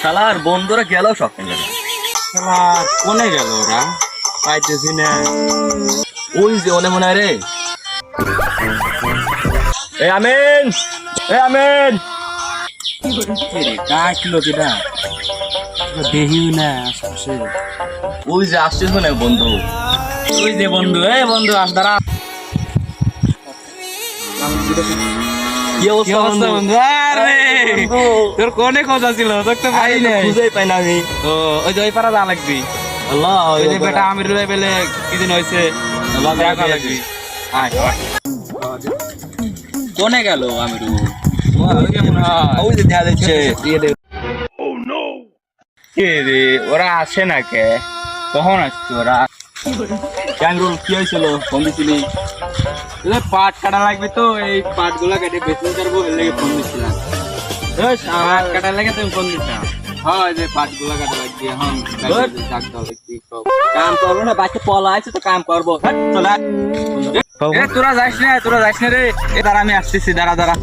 শালার বন্ধুরা গেল সব গেল। শালা কোনে গেল ওরা? পাইতেছি না। ওই যে ওনে মনে হয় রে। এই আমিন, এই আমিন। কার কিলো যেটা দেখিও না আশেপাশে। ওই যে আসছিস মনে হয় বন্ধু। ওই যে বন্ধু, এই বন্ধু আস দাঁড়া। কি অবস্থা বন্ধু? বন্ধু? আরে তোর কোনে খোঁজা ছিল? তোর তো পাই নাই। খুঁজেই পাই না আমি। ও ওই যে ওই পাড়া যা লাগবি। আল্লাহ, ওই যে বেটা আমির রয়ে বেলে কি দিন হয়েছে দেখা লাগবি। আয় কোনে গেল আমিরু? ওই যে দেখা যাচ্ছে। কে রে ওরা আসে না কে? কখন আসছে ওরা? ক্যাংরুল কি হয়েছিল? ফোন দিছিলি? পাট কাটা লাগবে তো, এই পাট গুলা কেটে বেচতে পারবো এর লেগে ফোন দিচ্ছিলাম। পাট কাটা লাগে তুমি ফোন দিচ্ছিলাম। হয় যে পাট গুলা কাটা লাগবে এখন ডাকতে হবে কি সব। কাম করবো না, বাচ্চা পলা আছে তো কাম করবো। চলা তোরা যাইস না রে, এবার আমি আসতেছি, দাঁড়া দাঁড়া।